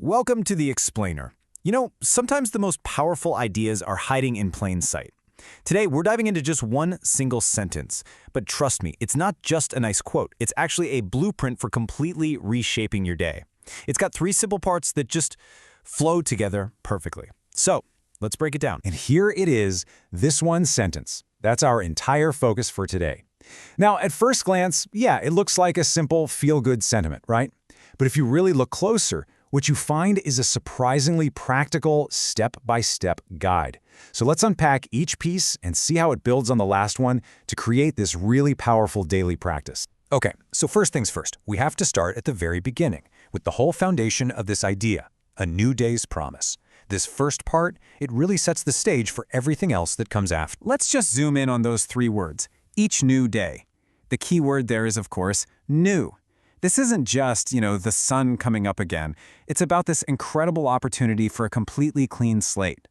Welcome to The Explainer. You know, sometimes the most powerful ideas are hiding in plain sight. Today, we're diving into just one single sentence. But trust me, it's not just a nice quote. It's actually a blueprint for completely reshaping your day. It's got three simple parts that just flow together perfectly. So, let's break it down. And here it is, this one sentence. That's our entire focus for today. Now, at first glance, yeah, it looks like a simple feel-good sentiment, right? But if you really look closer, what you find is a surprisingly practical step-by-step guide. So let's unpack each piece and see how it builds on the last one to create this really powerful daily practice. Okay, so first things first, we have to start at the very beginning with the whole foundation of this idea, a new day's promise. This first part, it really sets the stage for everything else that comes after. Let's just zoom in on those three words, each new day. The key word there is, of course, new. This isn't just, the sun coming up again. It's about this incredible opportunity for a completely clean slate.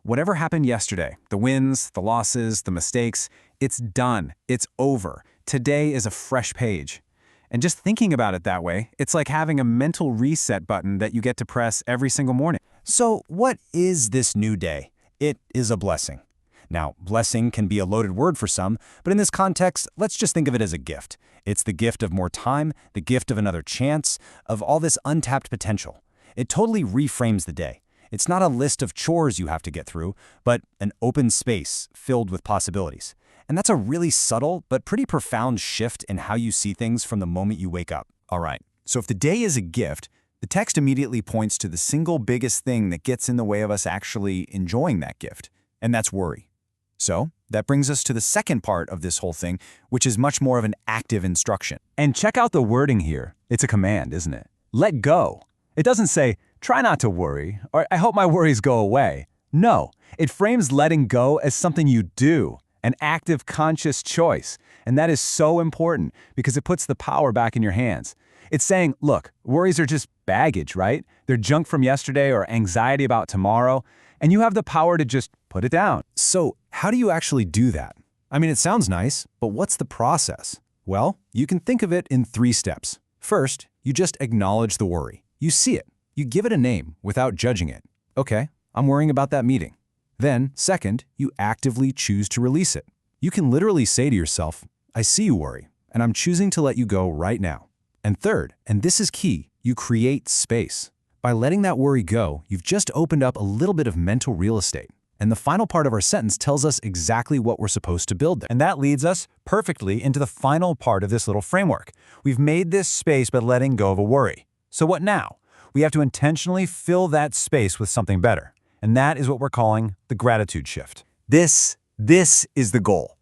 Whatever happened yesterday, the wins, the losses, the mistakes, it's done. It's over. Today is a fresh page. And just thinking about it that way, it's like having a mental reset button that you get to press every single morning. So what is this new day? It is a blessing. Now, blessing can be a loaded word for some, but in this context, let's just think of it as a gift. It's the gift of more time, the gift of another chance, of all this untapped potential. It totally reframes the day. It's not a list of chores you have to get through, but an open space filled with possibilities. And that's a really subtle but pretty profound shift in how you see things from the moment you wake up. All right, so if the day is a gift, the text immediately points to the single biggest thing that gets in the way of us actually enjoying that gift, and that's worry. So, that brings us to the second part of this whole thing, which is much more of an active instruction. And check out the wording here. It's a command, isn't it? Let go. It doesn't say, try not to worry, or I hope my worries go away. No, it frames letting go as something you do, an active, conscious choice. And that is so important because it puts the power back in your hands. It's saying, look, worries are just baggage, right? They're junk from yesterday or anxiety about tomorrow, and you have the power to just put it down. So, how do you actually do that? I mean, it sounds nice, but what's the process? Well, you can think of it in 3 steps. First, you just acknowledge the worry. You see it. You give it a name without judging it. Okay, I'm worrying about that meeting. Then, second, you actively choose to release it. You can literally say to yourself, I see you worry, and I'm choosing to let you go right now. And third, and this is key, you create space. By letting that worry go, you've just opened up a little bit of mental real estate. And the final part of our sentence tells us exactly what we're supposed to build there. And that leads us perfectly into the final part of this little framework. We've made this space by letting go of a worry. So what now? We have to intentionally fill that space with something better. And that is what we're calling the gratitude shift. This is the goal.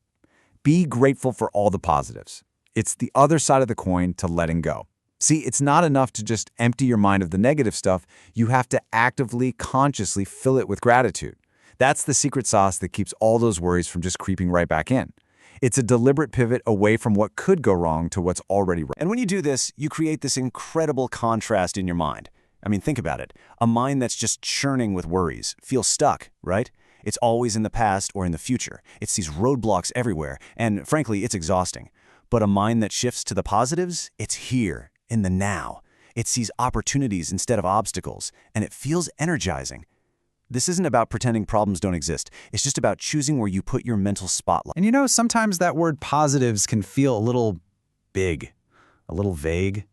Be grateful for all the positives. It's the other side of the coin to letting go. See, it's not enough to just empty your mind of the negative stuff. You have to actively, consciously fill it with gratitude. That's the secret sauce that keeps all those worries from just creeping right back in. It's a deliberate pivot away from what could go wrong to what's already right. And when you do this, you create this incredible contrast in your mind. I mean, think about it. A mind that's just churning with worries feels stuck, right? It's always in the past or in the future. It's these roadblocks everywhere, and frankly, it's exhausting. But a mind that shifts to the positives, it's here, in the now. It sees opportunities instead of obstacles, and it feels energizing. This isn't about pretending problems don't exist. It's just about choosing where you put your mental spotlight. And sometimes that word positives can feel a little big, a little vague.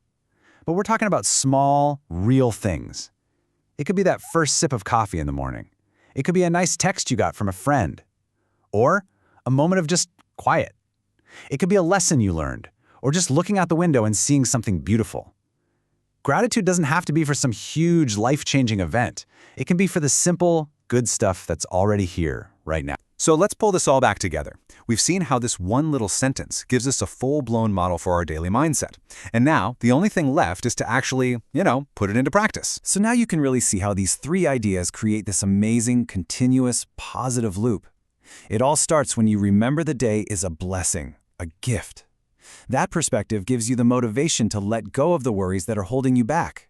But we're talking about small, real things. It could be that first sip of coffee in the morning. It could be a nice text you got from a friend. Or a moment of just quiet. It could be a lesson you learned, or just looking out the window and seeing something beautiful. Gratitude doesn't have to be for some huge, life-changing event. It can be for the simple, good stuff that's already here, right now. So let's pull this all back together. We've seen how this one little sentence gives us a full-blown model for our daily mindset. And now, the only thing left is to actually, put it into practice. So now you can really see how these 3 ideas create this amazing, continuous, positive loop. It all starts when you remember the day is a blessing, a gift. That perspective gives you the motivation to let go of the worries that are holding you back.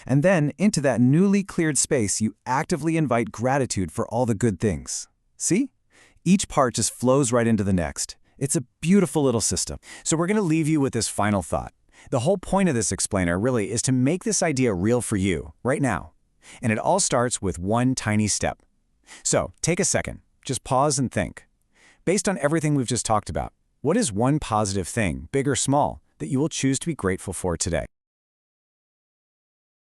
And then, into that newly cleared space, you actively invite gratitude for all the good things. See? Each part just flows right into the next. It's a beautiful little system. So we're going to leave you with this final thought. The whole point of this explainer really is to make this idea real for you, right now. And it all starts with one tiny step. So, take a second. Just pause and think. Based on everything we've just talked about, what is one positive thing, big or small, that you will choose to be grateful for today?